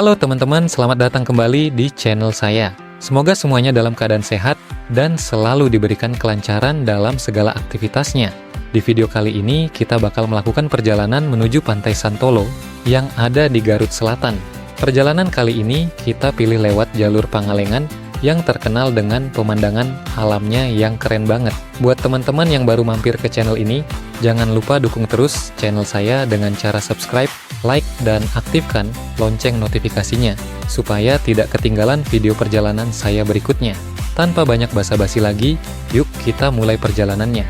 Halo teman-teman, selamat datang kembali di channel saya. Semoga semuanya dalam keadaan sehat dan selalu diberikan kelancaran dalam segala aktivitasnya. Di video kali ini, kita bakal melakukan perjalanan menuju Pantai Santolo yang ada di Garut Selatan. Perjalanan kali ini, kita pilih lewat jalur Pangalengan yang terkenal dengan pemandangan alamnya yang keren banget. Buat teman-teman yang baru mampir ke channel ini, jangan lupa dukung terus channel saya dengan cara subscribe, like, dan aktifkan lonceng notifikasinya, supaya tidak ketinggalan video perjalanan saya berikutnya. Tanpa banyak basa-basi lagi, yuk kita mulai perjalanannya.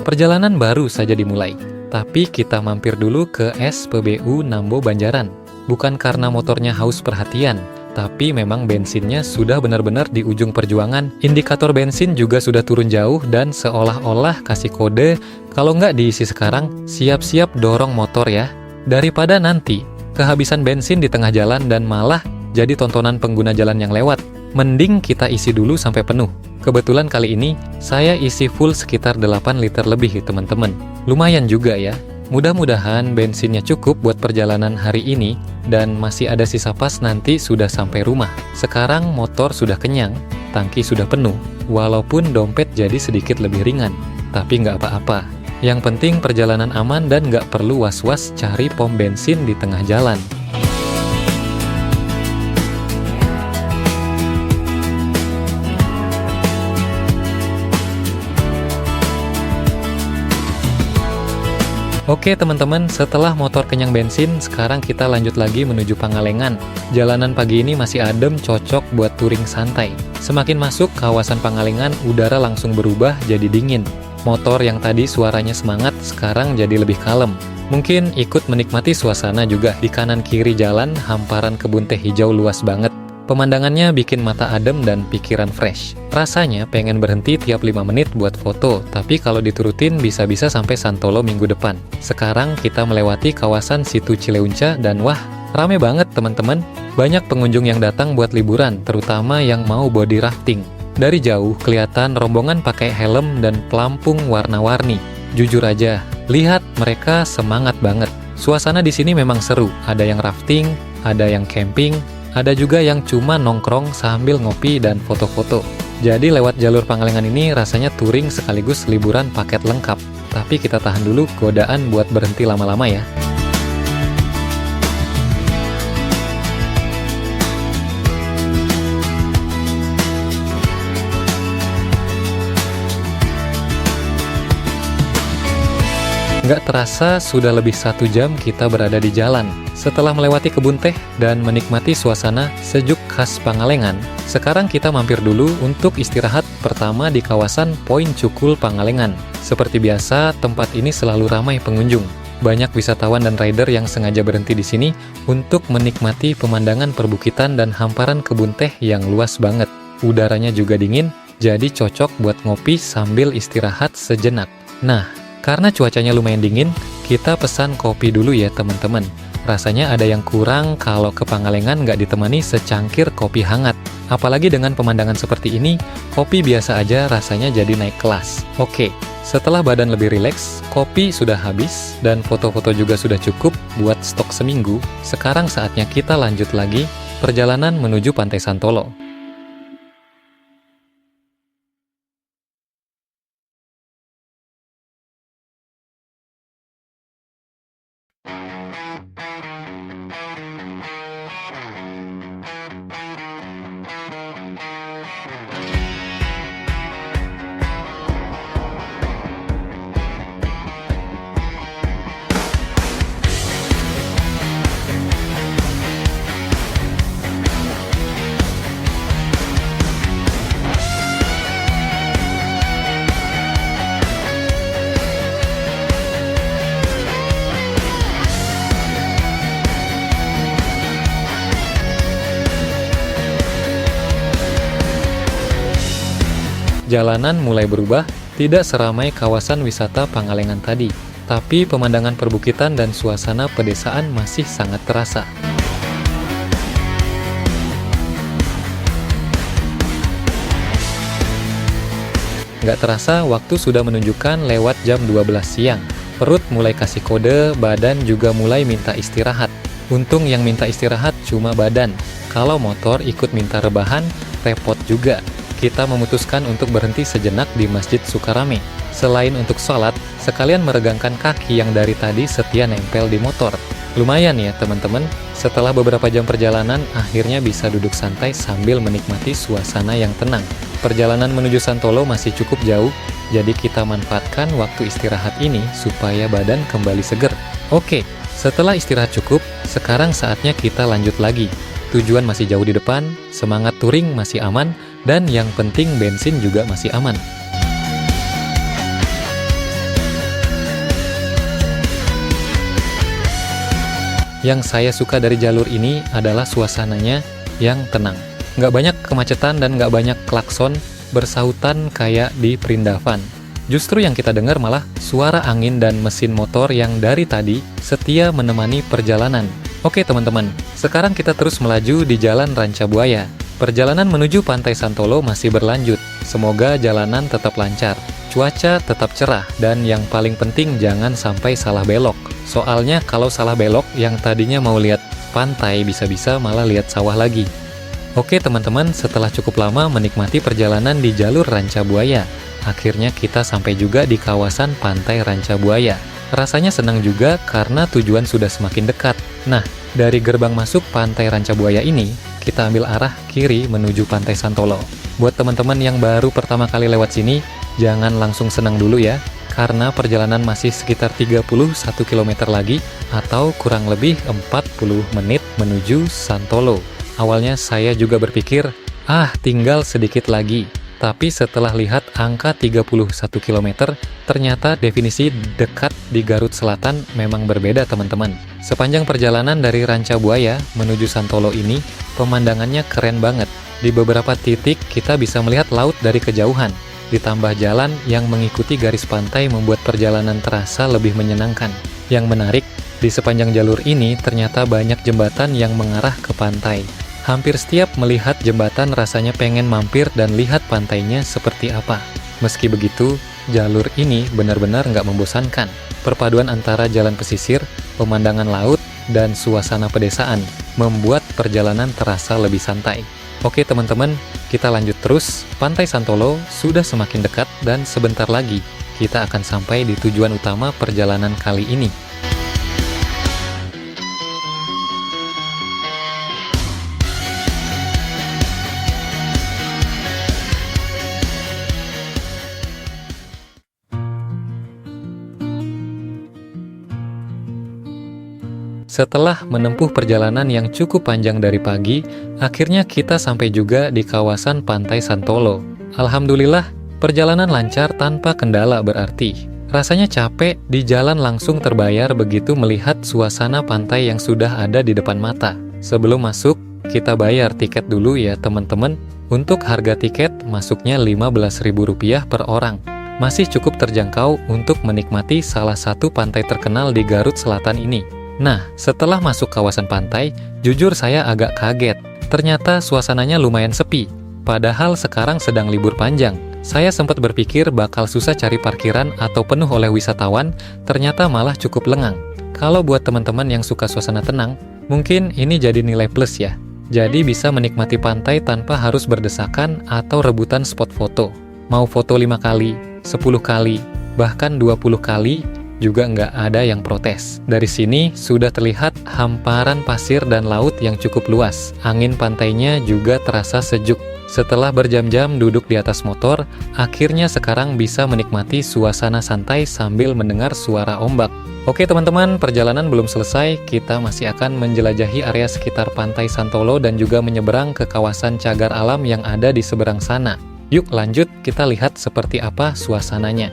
Perjalanan baru saja dimulai, tapi kita mampir dulu ke SPBU Nambo Banjaran. Bukan karena motornya haus perhatian, tapi memang bensinnya sudah benar-benar di ujung perjuangan. Indikator bensin juga sudah turun jauh dan seolah-olah kasih kode, kalau nggak diisi sekarang, siap-siap dorong motor ya. Daripada nanti kehabisan bensin di tengah jalan dan malah jadi tontonan pengguna jalan yang lewat, mending kita isi dulu sampai penuh. Kebetulan kali ini, saya isi full sekitar 8 liter lebih teman-teman. Lumayan juga ya. Mudah-mudahan bensinnya cukup buat perjalanan hari ini dan masih ada sisa pas nanti sudah sampai rumah. Sekarang motor sudah kenyang, tangki sudah penuh, walaupun dompet jadi sedikit lebih ringan. Tapi nggak apa-apa. Yang penting perjalanan aman dan nggak perlu was-was cari pom bensin di tengah jalan. Oke teman-teman, setelah motor kenyang bensin, sekarang kita lanjut lagi menuju Pangalengan. Jalanan pagi ini masih adem, cocok buat touring santai. Semakin masuk kawasan Pangalengan, udara langsung berubah jadi dingin. Motor yang tadi suaranya semangat, sekarang jadi lebih kalem. Mungkin ikut menikmati suasana juga. Di kanan kiri jalan, hamparan kebun teh hijau luas banget. Pemandangannya bikin mata adem dan pikiran fresh. Rasanya pengen berhenti tiap 5 menit buat foto, tapi kalau diturutin bisa-bisa sampai Santolo minggu depan. Sekarang kita melewati kawasan Situ Cileunca dan wah, rame banget teman-teman. Banyak pengunjung yang datang buat liburan, terutama yang mau body rafting. Dari jauh kelihatan rombongan pakai helm dan pelampung warna-warni. Jujur aja, lihat mereka semangat banget. Suasana di sini memang seru, ada yang rafting, ada yang camping, ada juga yang cuma nongkrong sambil ngopi dan foto-foto. Jadi lewat jalur Pangalengan ini rasanya touring sekaligus liburan paket lengkap. Tapi kita tahan dulu godaan buat berhenti lama-lama ya. Nggak terasa sudah lebih 1 jam kita berada di jalan. Setelah melewati kebun teh dan menikmati suasana sejuk khas Pangalengan, sekarang kita mampir dulu untuk istirahat pertama di kawasan Poin Cukul Pangalengan. Seperti biasa, tempat ini selalu ramai pengunjung. Banyak wisatawan dan rider yang sengaja berhenti di sini untuk menikmati pemandangan perbukitan dan hamparan kebun teh yang luas banget. Udaranya juga dingin, jadi cocok buat ngopi sambil istirahat sejenak. Nah, karena cuacanya lumayan dingin, kita pesan kopi dulu ya teman-teman. Rasanya ada yang kurang kalau ke Pangalengan nggak ditemani secangkir kopi hangat. Apalagi dengan pemandangan seperti ini, kopi biasa aja rasanya jadi naik kelas. Oke, setelah badan lebih rileks, kopi sudah habis, dan foto-foto juga sudah cukup buat stok seminggu. Sekarang saatnya kita lanjut lagi perjalanan menuju Pantai Santolo. Jalanan mulai berubah, tidak seramai kawasan wisata Pangalengan tadi, tapi pemandangan perbukitan dan suasana pedesaan masih sangat terasa. Nggak terasa waktu sudah menunjukkan lewat jam 12 siang. Perut mulai kasih kode, badan juga mulai minta istirahat. Untung yang minta istirahat cuma badan. Kalau motor ikut minta rebahan, repot juga. Kita memutuskan untuk berhenti sejenak di Masjid Sukarame. Selain untuk sholat, sekalian meregangkan kaki yang dari tadi setia nempel di motor. Lumayan ya teman-teman, setelah beberapa jam perjalanan, akhirnya bisa duduk santai sambil menikmati suasana yang tenang. Perjalanan menuju Santolo masih cukup jauh, jadi kita manfaatkan waktu istirahat ini supaya badan kembali seger. Oke, setelah istirahat cukup, sekarang saatnya kita lanjut lagi. Tujuan masih jauh di depan, semangat touring masih aman, dan yang penting bensin juga masih aman. Yang saya suka dari jalur ini adalah suasananya yang tenang. Nggak banyak kemacetan dan nggak banyak klakson bersahutan kayak di Perindavan. Justru yang kita dengar malah suara angin dan mesin motor yang dari tadi setia menemani perjalanan. Oke teman-teman, sekarang kita terus melaju di Jalan Ranca Buaya. Perjalanan menuju Pantai Santolo masih berlanjut. Semoga jalanan tetap lancar, cuaca tetap cerah, dan yang paling penting jangan sampai salah belok. Soalnya kalau salah belok, yang tadinya mau lihat pantai bisa-bisa malah lihat sawah lagi. Oke teman-teman, setelah cukup lama menikmati perjalanan di jalur Ranca Buaya, akhirnya kita sampai juga di kawasan Pantai Ranca Buaya. Rasanya senang juga karena tujuan sudah semakin dekat. Nah, dari gerbang masuk Pantai Ranca Buaya ini, kita ambil arah kiri menuju Pantai Santolo. Buat teman-teman yang baru pertama kali lewat sini, jangan langsung senang dulu ya, karena perjalanan masih sekitar 31 km lagi atau kurang lebih 40 menit menuju Santolo. Awalnya saya juga berpikir, tinggal sedikit lagi. Tapi setelah lihat angka 31 km, ternyata definisi dekat di Garut Selatan memang berbeda teman-teman. Sepanjang perjalanan dari Ranca Buaya menuju Santolo ini, pemandangannya keren banget. Di beberapa titik kita bisa melihat laut dari kejauhan. Ditambah jalan yang mengikuti garis pantai membuat perjalanan terasa lebih menyenangkan. Yang menarik, di sepanjang jalur ini ternyata banyak jembatan yang mengarah ke pantai. Hampir setiap melihat jembatan rasanya pengen mampir dan lihat pantainya seperti apa. Meski begitu, jalur ini benar-benar nggak membosankan. Perpaduan antara jalan pesisir, pemandangan laut, dan suasana pedesaan membuat perjalanan terasa lebih santai. Oke teman-teman, kita lanjut terus. Pantai Santolo sudah semakin dekat dan sebentar lagi kita akan sampai di tujuan utama perjalanan kali ini. Setelah menempuh perjalanan yang cukup panjang dari pagi, akhirnya kita sampai juga di kawasan Pantai Santolo. Alhamdulillah, perjalanan lancar tanpa kendala berarti. Rasanya capek, di jalan langsung terbayar begitu melihat suasana pantai yang sudah ada di depan mata. Sebelum masuk, kita bayar tiket dulu ya teman-teman. Untuk harga tiket, masuknya Rp15.000 per orang. Masih cukup terjangkau untuk menikmati salah satu pantai terkenal di Garut Selatan ini. Nah, setelah masuk kawasan pantai, jujur saya agak kaget. Ternyata suasananya lumayan sepi. Padahal sekarang sedang libur panjang. Saya sempat berpikir bakal susah cari parkiran atau penuh oleh wisatawan, ternyata malah cukup lengang. Kalau buat teman-teman yang suka suasana tenang, mungkin ini jadi nilai plus ya. Jadi bisa menikmati pantai tanpa harus berdesakan atau rebutan spot foto. Mau foto 5 kali, 10 kali, bahkan 20 kali, juga nggak ada yang protes. Dari sini sudah terlihat hamparan pasir dan laut yang cukup luas. Angin pantainya juga terasa sejuk. Setelah berjam-jam duduk di atas motor, akhirnya sekarang bisa menikmati suasana santai sambil mendengar suara ombak. Oke teman-teman, perjalanan belum selesai. Kita masih akan menjelajahi area sekitar Pantai Santolo dan juga menyeberang ke kawasan cagar alam yang ada di seberang sana. Yuk lanjut, kita lihat seperti apa suasananya.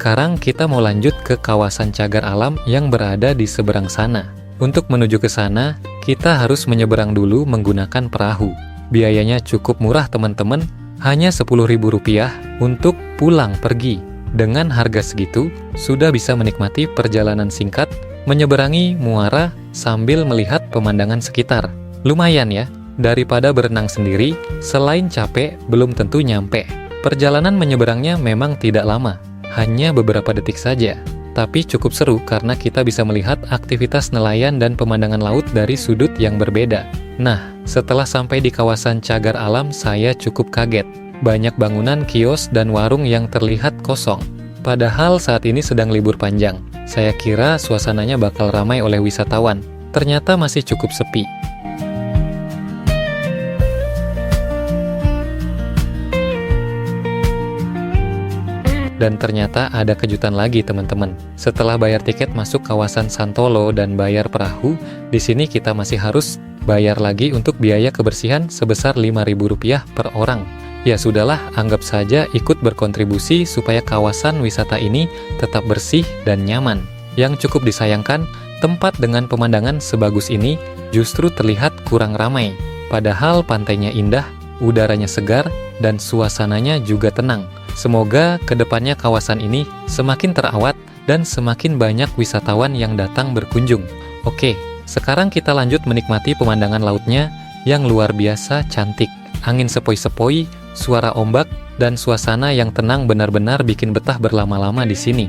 Sekarang kita mau lanjut ke kawasan cagar alam yang berada di seberang sana. Untuk menuju ke sana, kita harus menyeberang dulu menggunakan perahu. Biayanya cukup murah teman-teman, hanya Rp10.000 untuk pulang pergi. Dengan harga segitu, sudah bisa menikmati perjalanan singkat, menyeberangi muara sambil melihat pemandangan sekitar. Lumayan ya, daripada berenang sendiri, selain capek, belum tentu nyampe. Perjalanan menyeberangnya memang tidak lama, hanya beberapa detik saja. Tapi cukup seru karena kita bisa melihat aktivitas nelayan dan pemandangan laut dari sudut yang berbeda. Nah, setelah sampai di kawasan cagar alam, saya cukup kaget. Banyak bangunan, kios, dan warung yang terlihat kosong. Padahal saat ini sedang libur panjang. Saya kira suasananya bakal ramai oleh wisatawan. Ternyata masih cukup sepi. Dan ternyata ada kejutan lagi teman-teman. Setelah bayar tiket masuk kawasan Santolo dan bayar perahu, di sini kita masih harus bayar lagi untuk biaya kebersihan sebesar Rp5.000 per orang. Ya sudahlah, anggap saja ikut berkontribusi supaya kawasan wisata ini tetap bersih dan nyaman. Yang cukup disayangkan, tempat dengan pemandangan sebagus ini justru terlihat kurang ramai. Padahal pantainya indah, udaranya segar, dan suasananya juga tenang. Semoga kedepannya kawasan ini semakin terawat dan semakin banyak wisatawan yang datang berkunjung. Oke, sekarang kita lanjut menikmati pemandangan lautnya yang luar biasa cantik. Angin sepoi-sepoi, suara ombak, dan suasana yang tenang benar-benar bikin betah berlama-lama di sini.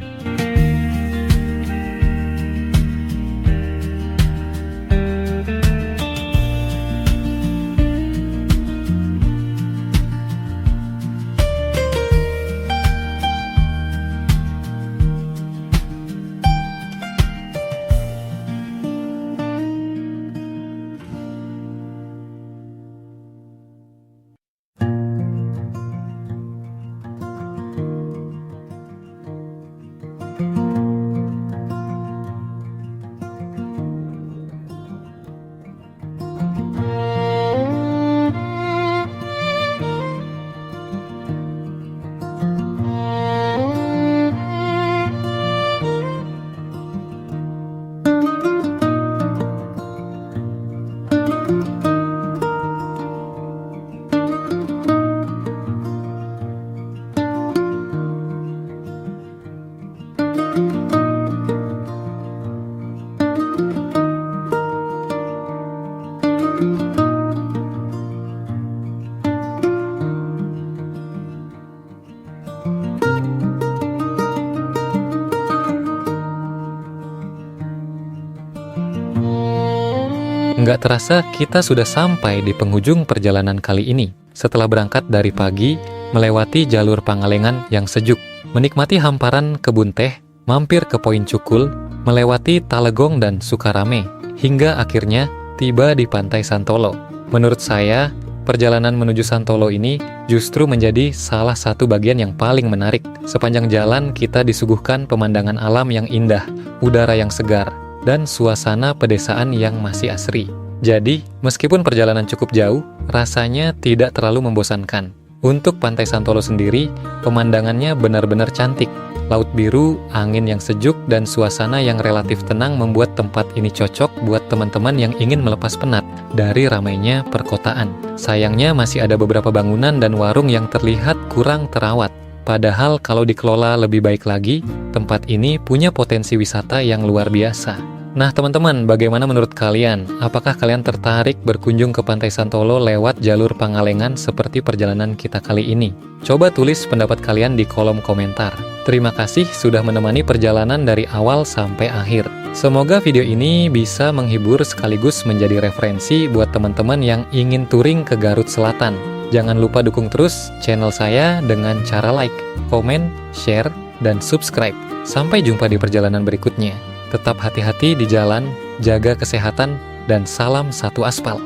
Nggak terasa kita sudah sampai di penghujung perjalanan kali ini. Setelah berangkat dari pagi, melewati jalur Pangalengan yang sejuk, menikmati hamparan kebun teh, mampir ke Poin Cukul, melewati Talegong dan Sukarame, hingga akhirnya tiba di Pantai Santolo. Menurut saya, perjalanan menuju Santolo ini justru menjadi salah satu bagian yang paling menarik. Sepanjang jalan kita disuguhkan pemandangan alam yang indah, udara yang segar, dan suasana pedesaan yang masih asri. Jadi, meskipun perjalanan cukup jauh, rasanya tidak terlalu membosankan. Untuk Pantai Santolo sendiri, pemandangannya benar-benar cantik. Laut biru, angin yang sejuk, dan suasana yang relatif tenang membuat tempat ini cocok buat teman-teman yang ingin melepas penat dari ramainya perkotaan. Sayangnya masih ada beberapa bangunan dan warung yang terlihat kurang terawat. Padahal kalau dikelola lebih baik lagi, tempat ini punya potensi wisata yang luar biasa. Nah teman-teman, bagaimana menurut kalian? Apakah kalian tertarik berkunjung ke Pantai Santolo lewat jalur Pangalengan seperti perjalanan kita kali ini? Coba tulis pendapat kalian di kolom komentar. Terima kasih sudah menemani perjalanan dari awal sampai akhir. Semoga video ini bisa menghibur sekaligus menjadi referensi buat teman-teman yang ingin touring ke Garut Selatan. Jangan lupa dukung terus channel saya dengan cara like, komen, share, dan subscribe. Sampai jumpa di perjalanan berikutnya. Tetap hati-hati di jalan, jaga kesehatan, dan salam satu aspal.